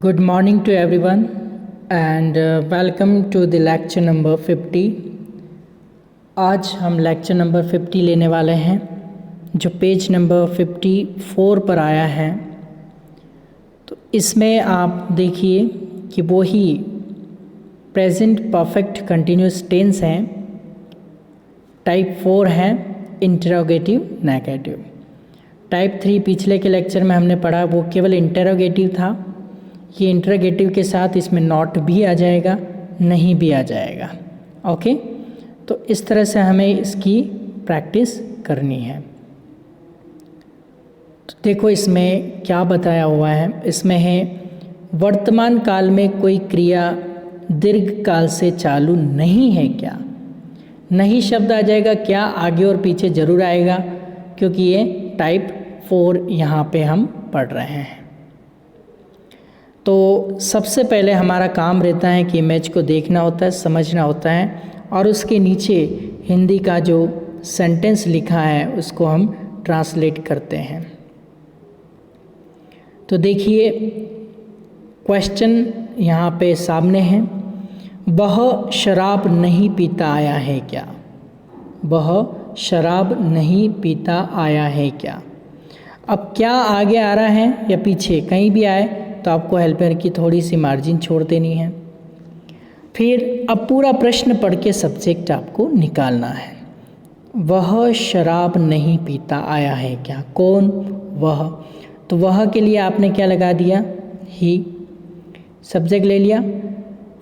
Good morning to everyone and welcome to the lecture number 50। आज हम lecture number 50 लेने वाले हैं जो पेज नंबर 54 पर आया है। तो इसमें आप देखिए कि वो ही प्रेजेंट परफेक्ट कंटिन्यूस टेंस हैं, टाइप 4 है इंटरोगेटिव नेगेटिव। टाइप 3 पिछले के लेक्चर में हमने पढ़ा, वो केवल इंटरोगेटिव था। ये इंटरोगेटिव के साथ इसमें नॉट भी आ जाएगा, नहीं भी आ जाएगा। ओके, तो इस तरह से हमें इसकी प्रैक्टिस करनी है। तो देखो इसमें क्या बताया हुआ है। इसमें है वर्तमान काल में कोई क्रिया दीर्घ काल से चालू नहीं है क्या। नहीं शब्द आ जाएगा, क्या आगे और पीछे ज़रूर आएगा क्योंकि ये टाइप 4 यहाँ पे हम पढ़ रहे हैं। तो सबसे पहले हमारा काम रहता है कि इमेज को देखना होता है, समझना होता है और उसके नीचे हिंदी का जो सेंटेंस लिखा है उसको हम ट्रांसलेट करते हैं। तो देखिए क्वेश्चन यहाँ पे सामने है, वह शराब नहीं पीता आया है क्या। वह शराब नहीं पीता आया है क्या। अब क्या आगे आ रहा है या पीछे कहीं भी आए तो आपको हेल्पर की थोड़ी सी मार्जिन छोड़ देनी है। फिर अब पूरा प्रश्न पढ़ के सब्जेक्ट आपको निकालना है। वह शराब नहीं पीता आया है क्या। कौन? वह। तो वह के लिए आपने क्या लगा दिया? ही। सब्जेक्ट ले लिया।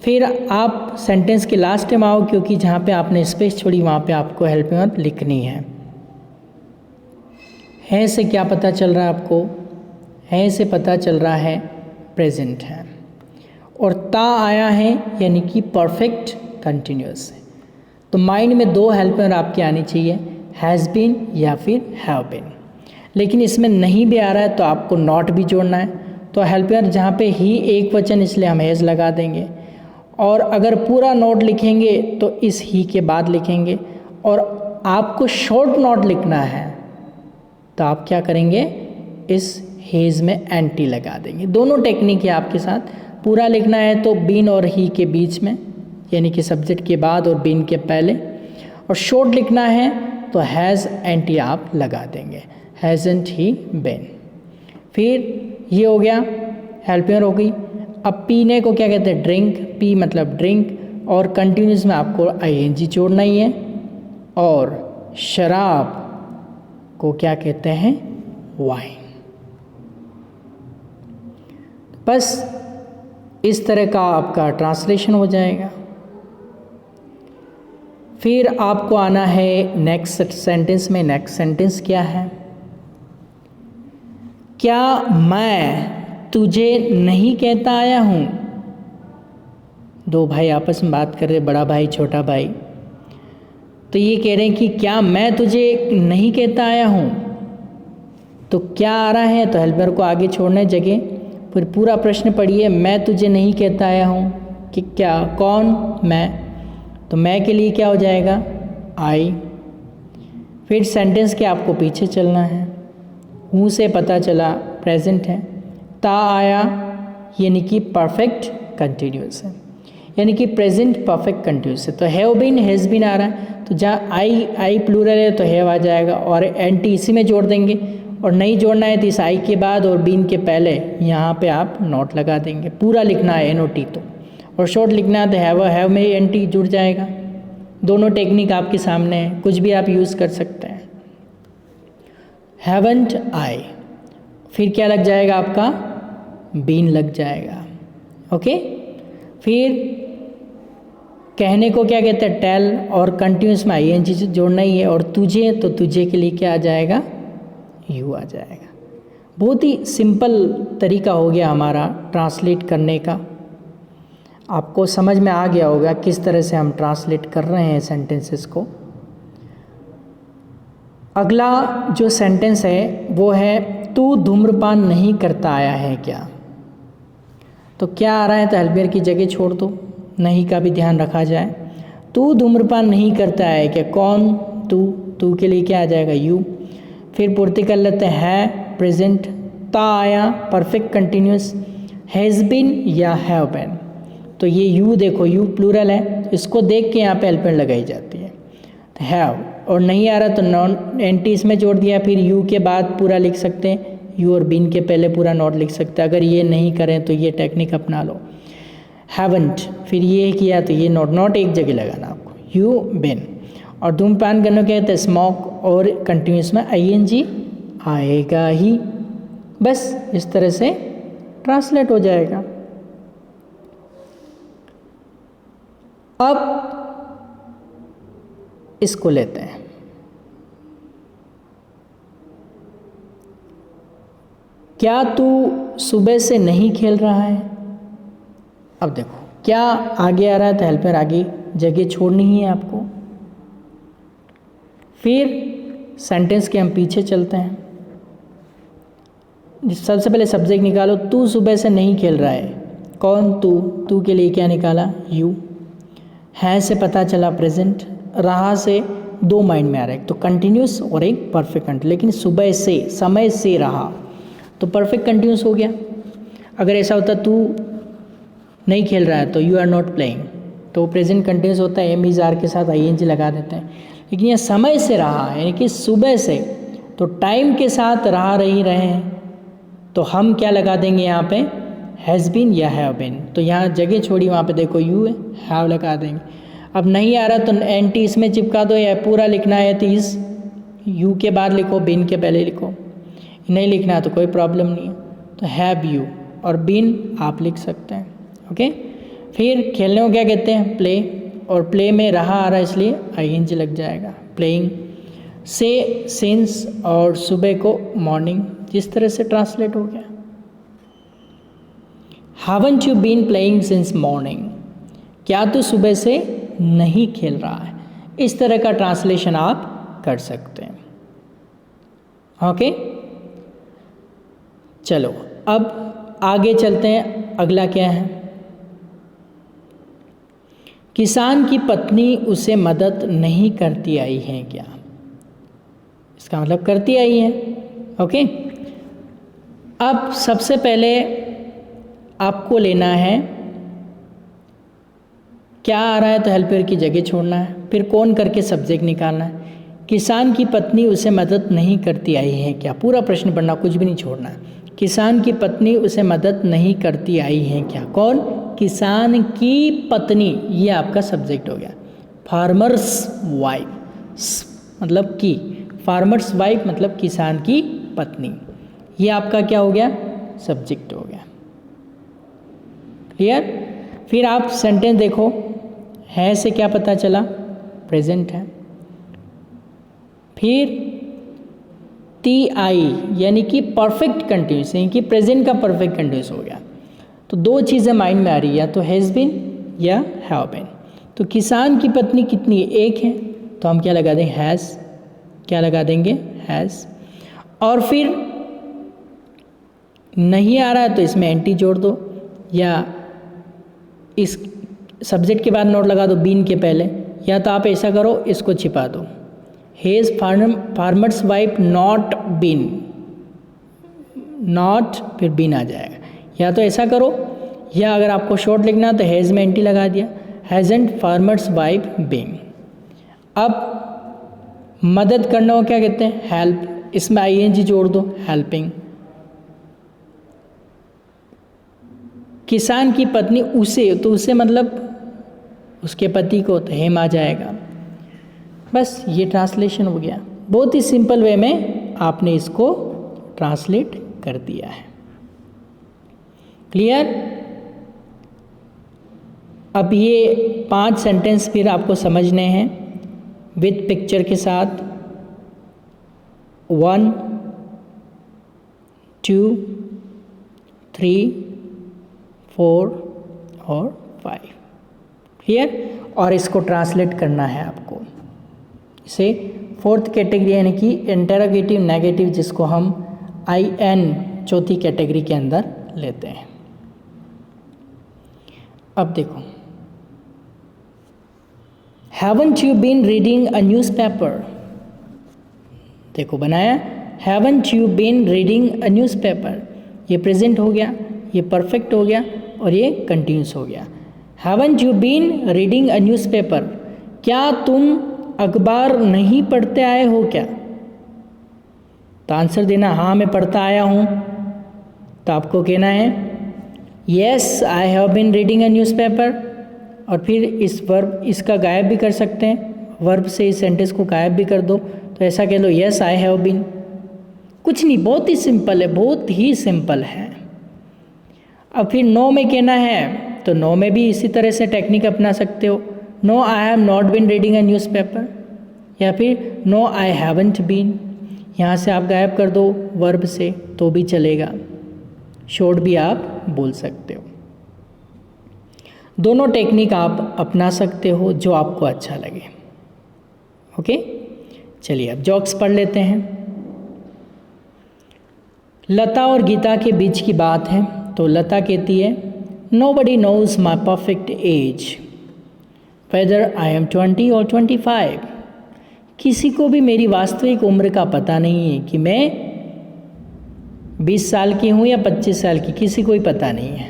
फिर आप सेंटेंस के लास्ट में आओ क्योंकि जहाँ पे आपने स्पेस छोड़ी वहाँ पे आपको हेल्पर लिखनी है से क्या पता चल रहा है आपको? है से पता चल रहा है प्रेजेंट है और ता आया है यानी कि परफेक्ट कंटिन्यूस है। तो माइंड में दो हेल्पर आपके आनी चाहिए, हैज़ बीन या फिर हैव बीन। लेकिन इसमें नहीं भी आ रहा है तो आपको नॉट भी जोड़ना है। तो हेल्पर जहाँ पे ही एक वचन इसलिए हम हैज़ लगा देंगे और अगर पूरा नोट लिखेंगे तो इस ही के बाद लिखेंगे और आपको शॉर्ट नोट लिखना है तो आप क्या करेंगे? इस हेज़ में एंटी लगा देंगे। दोनों टेक्निक है आपके साथ। पूरा लिखना है तो बीन और ही के बीच में यानी कि सब्जेक्ट के बाद और बीन के पहले, और शॉर्ट लिखना है तो हैज़ एंटी आप लगा देंगे, हैज़न्ट ही बीन। फिर ये हो गया, हेल्पर हो गई। अब पीने को क्या कहते हैं? ड्रिंक। पी मतलब ड्रिंक और कंटिन्यूस में आपको आईएनजी जोड़ना ही है। और शराब को क्या कहते हैं? वाइन। बस इस तरह का आपका ट्रांसलेशन हो जाएगा। फिर आपको आना है नेक्स्ट सेंटेंस में। नेक्स्ट सेंटेंस क्या है? क्या मैं तुझे नहीं कहता आया हूँ। दो भाई आपस में बात कर रहे, बड़ा भाई छोटा भाई। तो ये कह रहे हैं कि क्या मैं तुझे नहीं कहता आया हूँ। तो क्या आ रहा है? तो हेल्पर को आगे छोड़ने जगह फिर पूरा प्रश्न पढ़िए। मैं तुझे नहीं कहता आया हूँ कि क्या, कौन? मैं। तो मैं के लिए क्या हो जाएगा? आई। फिर सेंटेंस के आपको पीछे चलना है। हूँ से पता चला प्रेजेंट है। ता आया यानी कि परफेक्ट कंटिन्यूस है, यानी कि प्रेजेंट परफेक्ट कंटिन्यूस है। तो हैव बीन, हैज़ बीन आ रहा है तो जहाँ आई प्लूरल है तो हैव आ जाएगा और एंटी इसी में जोड़ देंगे। और नहीं जोड़ना है तो इस आई के बाद और बीन के पहले यहाँ पे आप नोट लगा देंगे। पूरा लिखना है एनओटी तो, और शॉर्ट लिखना है तो हैव में एंटी जुड़ जाएगा। दोनों टेक्निक आपके सामने है, कुछ भी आप यूज़ कर सकते हैं। हैवंट आई, फिर क्या लग जाएगा आपका? बीन लग जाएगा। ओके। फिर कहने को क्या कहते हैं? टेल और कंटिन्यूस में आईएनजी जोड़ना ही है। और तुझे, तो तुझे के लिए क्या आ जाएगा? यू आ जाएगा। बहुत ही सिंपल तरीका हो गया हमारा ट्रांसलेट करने का। आपको समझ में आ गया होगा किस तरह से हम ट्रांसलेट कर रहे हैं सेंटेंसेस को। अगला जो सेंटेंस है वो है, तू धूम्रपान नहीं करता आया है क्या। तो क्या आ रहा है? तो हेल्पर की जगह छोड़ दो, नहीं का भी ध्यान रखा जाए। तू धूम्रपान नहीं करता है क्या। कौन? तू के लिए क्या आ जाएगा? यू। फिर पूर्ति कर लेते हैं प्रेजेंट। ता आया परफेक्ट कंटिन्यूस। हैज़ बिन या हैव बिन। तो ये यू देखो, यू प्लूरल है, तो इसको देख के यहाँ पे हेल्पर लगाई जाती है। तो हैव, और नहीं आ रहा तो नॉन एंटी इसमें जोड़ दिया, फिर यू के बाद पूरा लिख सकते हैं, यू और बिन के पहले पूरा नॉट लिख सकते हैं। अगर ये नहीं करें तो ये टेक्निक अपना लो। हैवंट, फिर ये किया तो ये नॉट एक जगह लगाना आपको, यू बिन। और धूम्रपान करने को कहते हैं स्मोक, और कंटिन्यूस में ING आएगा ही। बस इस तरह से ट्रांसलेट हो जाएगा। अब इसको लेते हैं, क्या तू सुबह से नहीं खेल रहा है। अब देखो क्या आगे आ रहा है, तो हेल्पर आगे जगह छोड़नी ही है आपको। फिर सेंटेंस के हम पीछे चलते हैं। सबसे पहले सब्जेक्ट निकालो, तू सुबह से नहीं खेल रहा है। कौन तू, तू के लिए क्या निकाला, यू। है से पता चला प्रेजेंट, रहा से दो माइंड में आ रहा है, एक तो कंटिन्यूस और एक परफेक्ट कंटिन्यूस। लेकिन सुबह से, समय से रहा, तो परफेक्ट कंटिन्यूस हो गया। अगर ऐसा होता तू नहीं खेल रहा है तो यू आर नॉट प्लेइंग, तो प्रेजेंट कंटिन्यूस होता है, एम इज आर के साथ ING लगा देते हैं। लेकिन यह समय से रहा यानी कि सुबह से, तो टाइम के साथ रहा रही रहे हैं, तो हम क्या लगा देंगे यहाँ पे, हैज़ बीन या हैव बीन। तो यहाँ जगह छोड़ी, वहाँ पे देखो यू है, हैव लगा देंगे। अब नहीं आ रहा तो एंटी इसमें चिपका दो, या पूरा लिखना है तो इस यू के बाद लिखो, बिन के पहले लिखो। नहीं लिखना है तो कोई प्रॉब्लम नहीं है, तो हैव यू और बिन आप लिख सकते हैं। ओके, फिर खेलने को क्या कहते हैं, प्ले, और प्ले में रहा आ रहा है इसलिए ING लग जाएगा, प्लेइंग। से सिंस, और सुबह को मॉर्निंग, जिस तरह से ट्रांसलेट हो गया। Haven't you been playing since morning? क्या तू सुबह से नहीं खेल रहा है। इस तरह का ट्रांसलेशन आप कर सकते हैं। ओके, चलो अब आगे चलते हैं। अगला क्या है, किसान की पत्नी उसे मदद नहीं करती आई है क्या। इसका मतलब करती आई है। ओके, अब सबसे पहले आपको लेना है, क्या आ रहा है तो हेल्पर की जगह छोड़ना है, फिर कौन करके सब्जेक्ट निकालना है। किसान की पत्नी उसे मदद नहीं करती आई है क्या, पूरा प्रश्न पढ़ना, कुछ भी नहीं छोड़ना है। किसान की पत्नी उसे मदद नहीं करती आई है क्या, कौन, किसान की पत्नी, ये आपका सब्जेक्ट हो गया। फार्मर्स वाइफ मतलब की, फार्मर्स वाइफ मतलब किसान की पत्नी, ये आपका क्या हो गया, सब्जेक्ट हो गया। क्लियर। फिर आप सेंटेंस देखो, है से क्या पता चला, प्रेजेंट है। फिर TI यानी कि परफेक्ट कंटिन्यूस, यानी कि प्रेजेंट का परफेक्ट कंटिन्यूस हो गया। तो दो चीज़ें माइंड में आ रही है, या तो हैज़ बिन या हैव बिन। तो किसान की पत्नी कितनी है, एक है, तो हम क्या लगा देंगे, हैज़, क्या लगा देंगे, हैज़। और फिर नहीं आ रहा है तो इसमें एंटी जोड़ दो, या इस सब्जेक्ट के बाद नोट लगा दो बीन के पहले, या तो आप ऐसा करो इसको छिपा दो, has farmers wife not been, not फिर बीन आ जाएगा। या तो ऐसा करो, या अगर आपको शॉर्ट लिखना है तो हैज़ में एंटी लगा दिया, हैज़ेंट फार्मर्स वाइफ बीन। अब मदद करना को क्या कहते हैं, हेल्प, इसमें ING जोड़ दो, हेल्पिंग। किसान की पत्नी उसे, तो उसे मतलब उसके पति को, तो हेम आ जाएगा। बस ये ट्रांसलेशन हो गया। बहुत ही सिंपल वे में आपने इसको ट्रांसलेट कर दिया है। क्लियर। अब ये 5 सेंटेंस फिर आपको समझने हैं विद पिक्चर के साथ। 1, 2, 3, 4 और 5। क्लियर। और इसको ट्रांसलेट करना है आपको। इसे 4th कैटेगरी यानी कि इंटरोगेटिव नेगेटिव, जिसको हम IN 4थी कैटेगरी के अंदर लेते हैं। अब देखो, Haven't you been reading a newspaper? देखो बनाया, Haven't you been reading a newspaper, ये प्रेजेंट हो गया, ये परफेक्ट हो गया और ये कंटिन्यूस हो गया। Haven't you been reading a newspaper, क्या तुम अखबार नहीं पढ़ते आए हो क्या? तो आंसर देना हाँ मैं पढ़ता आया हूँ। तो आपको कहना है yes I have been reading a newspaper, और फिर इस वर्ब इसका गायब भी कर सकते हैं, वर्ब से इस सेंटेंस को गायब भी कर दो। तो ऐसा कह लो येस आई हैव बीन। कुछ नहीं, बहुत ही सिंपल है, बहुत ही सिंपल है। अब फिर नो में कहना है तो नो में भी इसी तरह से टेक्निक अपना सकते हो। No I have not been reading a newspaper, या फिर नो आई हैवंट बीन। यहाँ से आप गायब कर दो वर्ब से तो भी चलेगा, शॉर्ट भी आप बोल सकते हो। दोनों टेक्निक आप अपना सकते हो जो आपको अच्छा लगे। ओके, चलिए अब जॉक्स पढ़ लेते हैं। लता और गीता के बीच की बात है। तो लता कहती है nobody knows my perfect age whether I am 20 और 25। किसी को भी मेरी वास्तविक उम्र का पता नहीं है कि मैं 20 साल की हूँ या 25 साल की, किसी को ही पता नहीं है।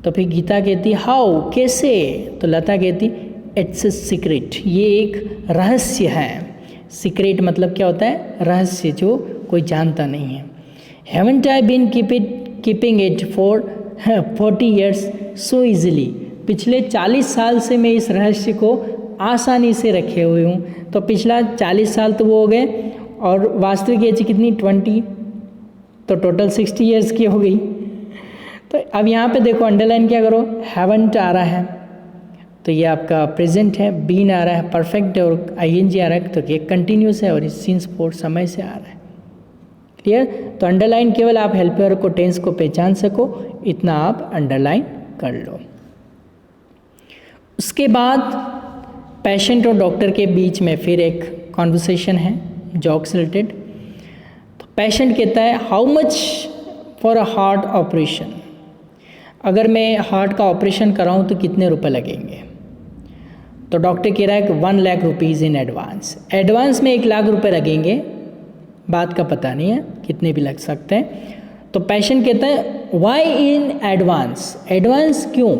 तो फिर गीता कहती हाउ, कैसे? तो लता कहती इट्स अ सीक्रेट, ये एक रहस्य है। सीक्रेट मतलब क्या होता है? रहस्य, जो कोई जानता नहीं है। Haven't I been keeping it for 40 years so easily, पिछले 40 साल से मैं इस रहस्य को आसानी से रखे हुए हूँ। तो पिछला 40 साल तो वो हो गए, और वास्तविक एज कितनी 20, तो टोटल 60 ईयर्स की हो गई। तो अब यहाँ पे देखो अंडरलाइन क्या करो, हैवंट आ रहा है तो ये आपका प्रेजेंट है, बीन आ रहा है परफेक्ट है, और आईएनजी आ रहा है तो ये कंटिन्यूस है, और सिंस फोर समय से आ रहा है। क्लियर? तो अंडरलाइन केवल आप हेल्पर को, टेंस को पहचान सको, इतना आप अंडरलाइन कर लो। उसके बाद पेशेंट और डॉक्टर के बीच में फिर एक कॉन्वर्सेशन है जॉक्स रिलेटेड। तो पेशेंट कहता है how much for a heart operation, अगर मैं हार्ट का ऑपरेशन कराऊं तो कितने रुपए लगेंगे? तो डॉक्टर कह रहा है कि 1 lakh rupees in advance, advance में 1 लाख रुपए लगेंगे, बात का पता नहीं है कितने भी लग सकते हैं। तो पेशेंट कहता है वाई इन एडवांस, एडवांस क्यों?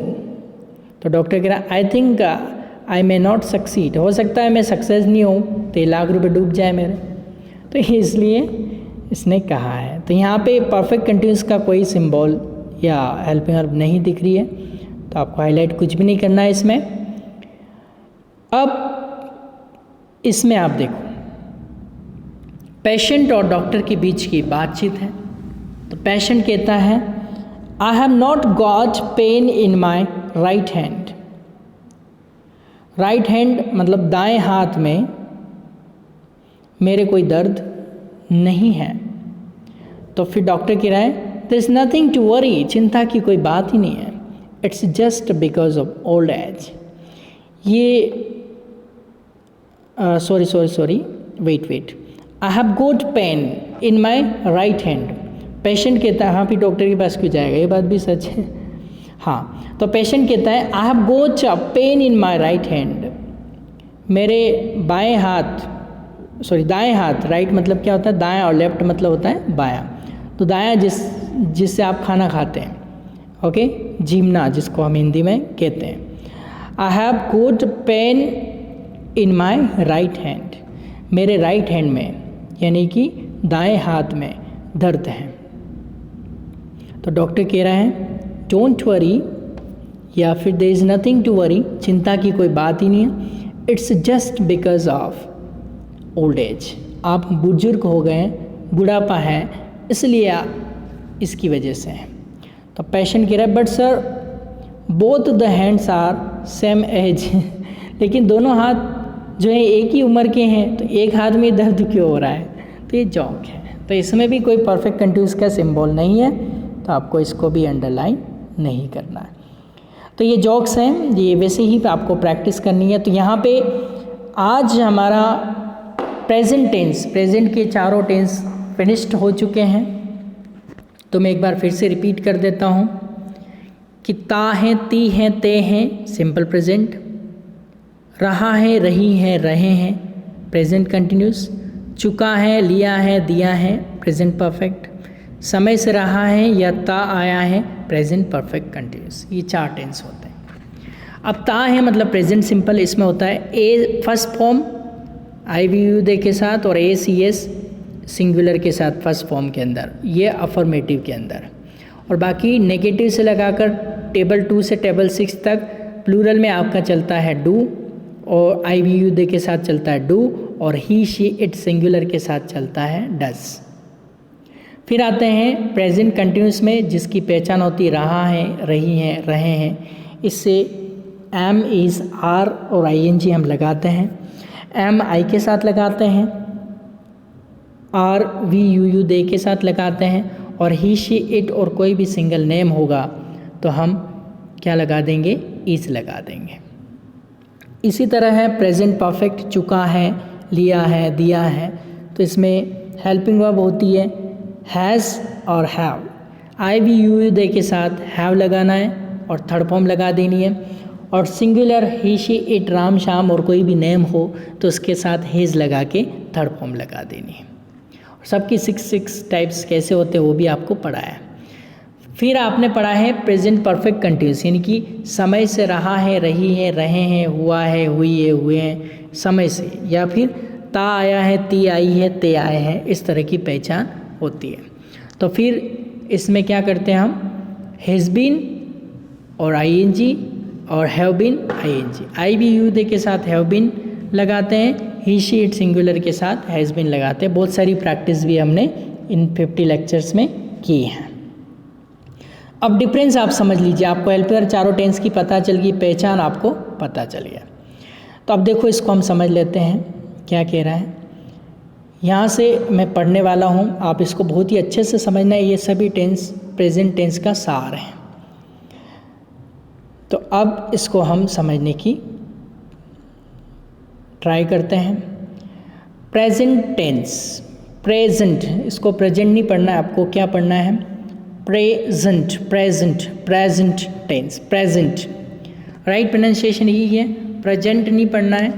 तो डॉक्टर कह रहा है I think I may not succeed, हो सकता है मैं सक्सेस नहीं हूँ तो 1 लाख रुपए डूब जाए मेरे, तो इसलिए इसने कहा है। तो यहाँ पे परफेक्ट कंटिन्यूस का कोई सिंबल या हेल्पिंग वर्ब नहीं दिख रही है, तो आपको हाईलाइट कुछ भी नहीं करना है इसमें। अब इसमें आप देखो पेशेंट और डॉक्टर के बीच की बातचीत है। तो पेशेंट कहता है आई have not got pen in my right hand, right hand मतलब दाएं हाथ में मेरे कोई दर्द नहीं है। तो फिर डॉक्टर कह रहा है there is nothing to worry, चिंता की कोई बात ही नहीं है, it's just because of old age. ये sorry wait I have got pain in my right hand. Patient कहता है हाँ फिर डॉक्टर के पास क्यों जाएगा, ये बात भी सच है। हाँ, तो पेशेंट कहता है आई have got pain in my right hand, मेरे बाएं हाथ, दाएं हाथ, राइट मतलब क्या होता है दायां, और लेफ्ट मतलब होता है बायां। तो दायां जिससे आप खाना खाते हैं, ओके, जीमना जिसको हम हिंदी में कहते हैं। आई have got pain in my right hand, मेरे राइट हैंड में यानी कि दाएं हाथ में दर्द है। तो डॉक्टर कह रहा है डोंट वरी, या फिर there is nothing to worry, चिंता की कोई बात ही नहीं है, it's just because of old age, आप बुजुर्ग हो गए, बुढ़ापा है, इसलिए इसकी वजह से है। तो पेशेंट कह रहा है but sir both the hands are same age, लेकिन दोनों हाथ जो है एक ही उम्र के हैं, तो एक हाथ में दर्द क्यों हो रहा है? तो ये जॉक है। तो इसमें भी कोई परफेक्ट कंटिन्यूस का सिंबल नहीं है, तो आपको इसको भी अंडरलाइन नहीं करना है। तो ये जॉक्स हैं, ये वैसे ही आपको प्रैक्टिस करनी है। तो यहाँ पे आज हमारा प्रेजेंट टेंस, प्रेजेंट के चारों टेंस फिनिश्ड हो चुके हैं। तो मैं एक बार फिर से रिपीट कर देता हूँ कि ता हैं, ती हैं, ते हैं सिंपल प्रेजेंट, रहा है, रही है, रहे हैं प्रेजेंट कंटिन्यूस, चुका है, लिया है, दिया है प्रेजेंट परफेक्ट, समय से रहा है या ता आया है, प्रेजेंट परफेक्ट कंटिन्यूस। ये 4 टेंस होते हैं। अब ता है मतलब प्रेजेंट सिंपल, इसमें होता है ए फर्स्ट फॉर्म IVUD के साथ और ACS सिंगुलर के साथ फर्स्ट फॉर्म के अंदर, ये अफर्मेटिव के अंदर। और बाकी नेगेटिव से लगाकर टेबल 2 से टेबल 6 तक प्लूरल में आपका चलता है डू, और IVUD के साथ चलता है डू, और ही शी इट सिंगुलर के साथ चलता है डज। फिर आते हैं प्रेजेंट कंटिन्यूस में, जिसकी पहचान होती रहा है, रही है, रहे हैं। इससे एम इज़ आर और ING हम लगाते हैं। एम आई के साथ लगाते हैं, आर VUU दे के साथ लगाते हैं, और ही शी इट और कोई भी सिंगल नेम होगा तो हम क्या लगा देंगे, इज लगा देंगे। इसी तरह है प्रेजेंट परफेक्ट, चुका है, लिया है, दिया है, तो इसमें हेल्पिंग वर्ब होती है हैज़ और हैव। IVUU दे के साथ हैव लगाना है और थर्ड फॉर्म लगा देनी है। और singular he she it Ram शाम और कोई भी नेम हो तो उसके साथ हिज लगा के थर्ड फॉर्म लगा देनी है। और सबकी 6 टाइप्स कैसे होते हैं वो भी आपको पढ़ा है। फिर आपने पढ़ा है प्रेजेंट परफेक्ट कंटिन्यूस, यानी कि समय से रहा है, रही है, रहे हैं, हुआ है, हुई है, हुए हैं, समय से। या फिर ता आया है, ती आई है, ते आए हैं, इस तरह की पहचान होती है। तो फिर इसमें क्या करते हैं हम, हैज़ बीन और ING और हैव बीन ING। IVUD के साथ हैव बीन लगाते हैं, ही शी इट सिंगुलर के साथ हैज़ बीन लगाते हैं। बहुत सारी प्रैक्टिस भी हमने इन 50 लेक्चर्स में की है। अब डिफरेंस आप समझ लीजिए, आपको हेल्पर चारों टेंस की पता चल गई, पहचान आपको पता चल गया। तो अब देखो इसको हम समझ लेते हैं क्या कह रहा है। यहाँ से मैं पढ़ने वाला हूँ, आप इसको बहुत ही अच्छे से समझना है। ये सभी टेंस प्रेजेंट टेंस का सार है। तो अब इसको हम समझने की ट्राई करते हैं। प्रेजेंट टेंस, प्रेजेंट, इसको प्रेजेंट नहीं पढ़ना है, आपको क्या पढ़ना है, present, present, present tense, present. Right pronunciation यही है, प्रेजेंट नहीं पढ़ना है।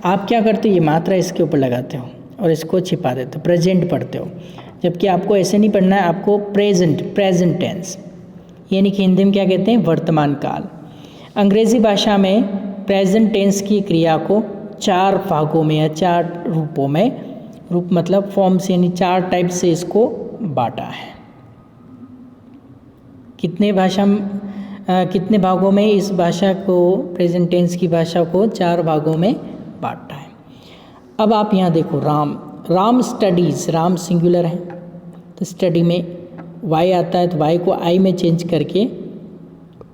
आप क्या करते हो, ये मात्रा इसके ऊपर लगाते हो और इसको छिपा देते हो, प्रेजेंट पढ़ते हो। जबकि आपको ऐसे नहीं पढ़ना है, आपको प्रेजेंट, प्रेजेंट टेंस, यानी कि हिंदी में क्या कहते हैं, वर्तमान काल। अंग्रेज़ी भाषा में प्रेजेंट टेंस की क्रिया को 4 भागों में या 4 रूपों में, रूप मतलब फॉर्म से, यानी 4 टाइप से इसको बांटा है। कितने भागों में इस भाषा को, प्रेजेंट टेंस की भाषा को 4 भागों में बांटा है। अब आप यहाँ देखो, राम स्टडीज़, राम सिंगुलर है तो स्टडी में वाई आता है, तो वाई को आई में चेंज करके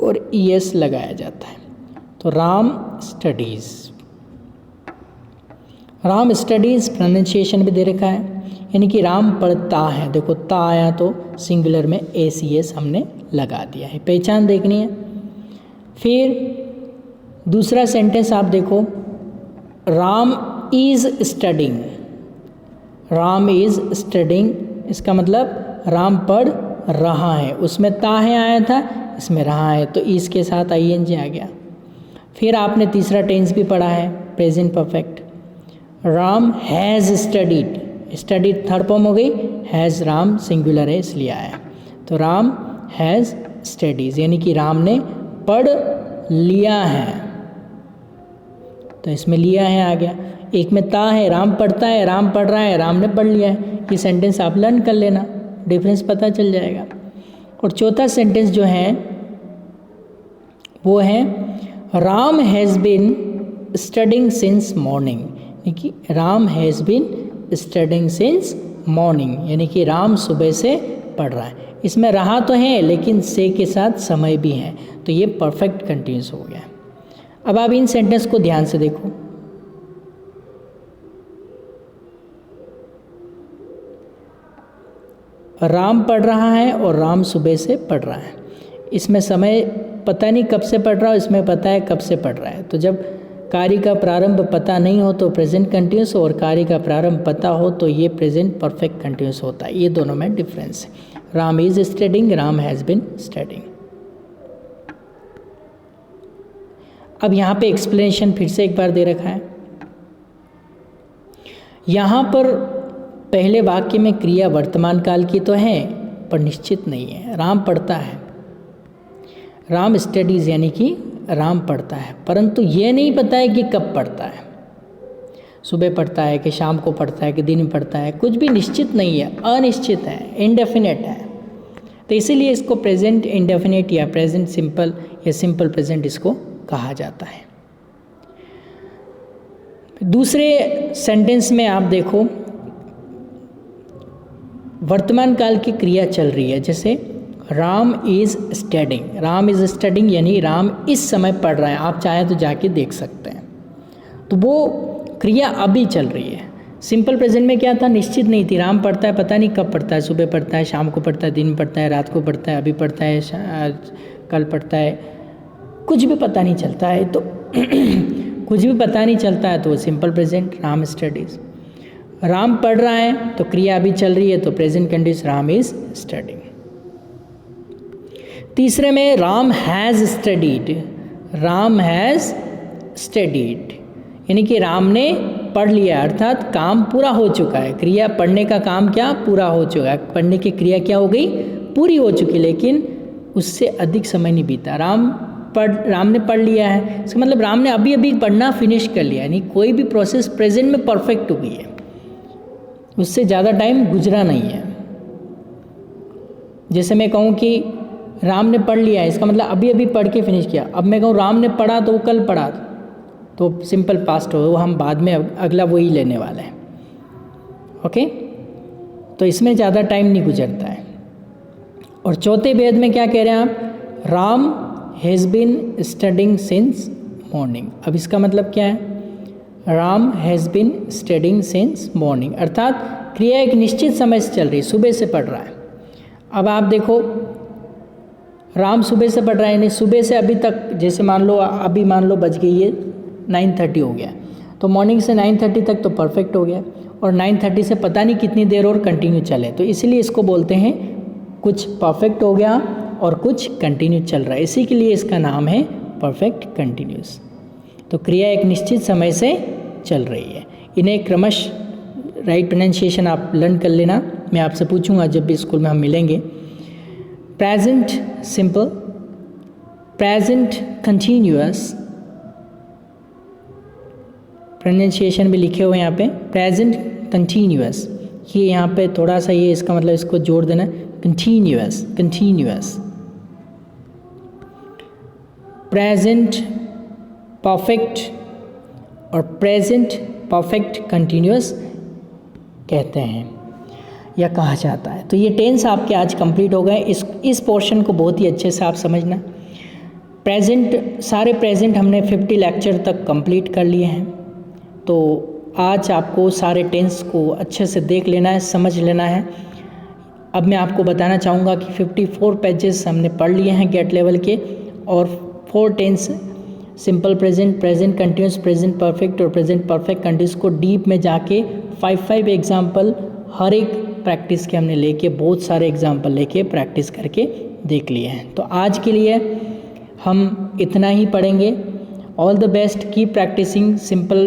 और ES लगाया जाता है, तो Ram studies. Ram studies pronunciation भी दे रखा है, यानी कि राम पढ़ता है। देखो ता आया तो सिंगुलर में ACS हमने लगा दिया है, पहचान देखनी है। फिर दूसरा सेंटेंस आप देखो, Ram is studying, Ram is studying, इसका मतलब राम पढ़ रहा है। उसमें ता है आया था, इसमें रहा है, तो इस के साथ ING आ गया। फिर आपने तीसरा टेंस भी पढ़ा है, present perfect, Ram has studied, studied third form हो गई, हैज़ राम सिंगुलर है इसलिए आया, तो राम हैज़ स्टडीज़, यानी कि राम ने पढ़ लिया है, तो इसमें लिया है आ गया। एक में ता है, राम पढ़ता है, राम पढ़ रहा है, राम ने पढ़ लिया है। ये सेंटेंस आप लर्न कर लेना, डिफरेंस पता चल जाएगा। और चौथा सेंटेंस जो है वो है, Ram has been studying since morning, यानी कि Ram has been studying since morning, यानी कि राम सुबह से पढ़ रहा है। इसमें रहा तो है लेकिन से के साथ समय भी है, तो ये परफेक्ट कंटिन्यूस हो गया। अब आप इन सेंटेंस को ध्यान से देखो, राम पढ़ रहा है और राम सुबह से पढ़ रहा है। इसमें समय पता नहीं कब से पढ़ रहा हो, इसमें पता है कब से पढ़ रहा है। तो जब कार्य का प्रारंभ पता नहीं हो तो प्रेजेंट कंटिन्यूस, और कार्य का प्रारंभ पता हो तो ये प्रेजेंट परफेक्ट कंटिन्यूस होता है। ये दोनों में डिफरेंस है। Ram is studying, Ram has been studying. अब यहाँ पे एक्सप्लेनेशन फिर से एक बार दे रखा है। यहाँ पर पहले वाक्य में क्रिया वर्तमान काल की तो है, पर निश्चित नहीं है। राम पढ़ता है, राम स्टडीज़ यानी कि राम पढ़ता है, परंतु ये नहीं पता है कि कब पढ़ता है, सुबह पढ़ता है कि शाम को पढ़ता है कि दिन में पढ़ता है, कुछ भी निश्चित नहीं है, अनिश्चित है, इनडेफिनेट है। तो इसीलिए इसको प्रेजेंट इंडेफिनेट या प्रेजेंट सिंपल या सिंपल प्रेजेंट इसको कहा जाता है। दूसरे सेंटेंस में आप देखो वर्तमान काल की क्रिया चल रही है, जैसे Ram is studying. Ram is studying यानी राम इस समय पढ़ रहा है, आप चाहें तो जाके देख सकते हैं। तो वो क्रिया अभी चल रही है। सिंपल प्रेजेंट में क्या था, निश्चित नहीं थी, राम पढ़ता है, पता नहीं कब पढ़ता है, सुबह पढ़ता है, शाम को पढ़ता है, दिन में पढ़ता है, रात को पढ़ता है, अभी पढ़ता है, कल पढ़ता है, कुछ भी पता नहीं चलता है। तो कुछ भी पता नहीं चलता है तो simple present, Ram studies. Ram पढ़ रहा है तो क्रिया अभी चल रही है, तो present continuous, Ram is studying. तीसरे में Ram has studied. Ram has studied यानी कि राम ने पढ़ लिया, अर्थात काम पूरा हो चुका है। क्रिया पढ़ने का काम क्या पूरा हो चुका है, पढ़ने की क्रिया क्या हो गई, पूरी हो चुकी, लेकिन उससे अधिक समय नहीं बीता। राम ने पढ़ लिया है, इसका मतलब राम ने अभी अभी पढ़ना फिनिश कर लिया, यानी कोई भी प्रोसेस प्रेजेंट में परफेक्ट हो गई है, उससे ज़्यादा टाइम गुजरा नहीं है। जैसे मैं कहूँ कि राम ने पढ़ लिया है, इसका मतलब अभी अभी पढ़ के फिनिश किया। अब मैं कहूँ राम ने पढ़ा तो वो कल पढ़ा, तो सिंपल पास्ट हो, वो हम बाद में अगला वही लेने वाला है। ओके, तो इसमें ज़्यादा टाइम नहीं गुजरता है। और चौथे भेद में क्या कह रहे हैं आप, Ram has been studying since morning. अब इसका मतलब क्या है, Ram has been studying since morning, अर्थात क्रिया एक निश्चित समय से चल रही है, सुबह से पढ़ रहा है। अब आप देखो राम सुबह से पढ़ रहा है, यानी सुबह से अभी तक, जैसे मान लो बज गई है 9:30 हो गया, तो मॉर्निंग से 9:30 तक तो परफेक्ट हो गया, और 9:30 से पता नहीं कितनी देर और कंटिन्यू चले, तो इसलिए इसको बोलते हैं कुछ परफेक्ट हो गया और कुछ कंटिन्यू चल रहा है, इसी के लिए इसका नाम है परफेक्ट कंटिन्यूस। तो क्रिया एक निश्चित समय से चल रही है। इन्हें क्रमश राइट प्रोनाउंसिएशन आप लर्न कर लेना, मैं आपसे पूछूंगा जब भी स्कूल में हम मिलेंगे। Present simple, present continuous, pronunciation भी लिखे हुए हैं यहाँ पे, प्रेजेंट कंटिन्यूअस, ये यहाँ पे थोड़ा सा ये इसका मतलब इसको जोड़ देना, कंटिन्यूअस, कंटिन्यूअस। प्रेजेंट परफेक्ट और प्रेजेंट परफेक्ट कंटिन्यूअस कहते हैं या कहा जाता है। तो ये टेंस आपके आज कंप्लीट हो गए। इस पोर्शन को बहुत ही अच्छे से आप समझना। प्रेजेंट, सारे प्रेजेंट हमने 50 लेक्चर तक कंप्लीट कर लिए हैं, तो आज आपको सारे टेंस को अच्छे से देख लेना है, समझ लेना है। अब मैं आपको बताना चाहूँगा कि 54 पेजेस हमने पढ़ लिए हैं गेट लेवल के, और 4 tense simple present, present continuous, present perfect और प्रेजेंट परफेक्ट कंटिन्यूस को डीप में जाके 5 एग्जाम्पल हर एक प्रैक्टिस के हमने लेके, बहुत सारे एग्जाम्पल लेके प्रैक्टिस करके देख लिए हैं। तो आज के लिए हम इतना ही पढ़ेंगे। All the best, keep practising simple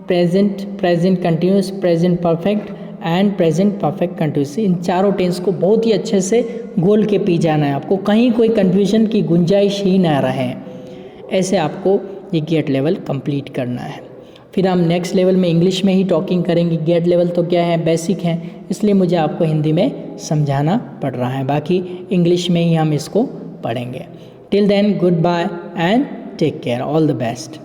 present, present continuous, present perfect and present perfect continuous. इन चारों टेंस को बहुत ही अच्छे से गोल के पी जाना है आपको, कहीं कोई कन्फ्यूजन की गुंजाइश ही ना रहे, ऐसे आपको ये गेट लेवल कंप्लीट करना है। फिर हम नेक्स्ट लेवल में इंग्लिश में ही टॉकिंग करेंगे। गेट लेवल तो क्या है, बेसिक है, इसलिए मुझे आपको हिंदी में समझाना पड़ रहा है, बाकी इंग्लिश में ही हम इसको पढ़ेंगे। Till then, goodbye and take care, all the best.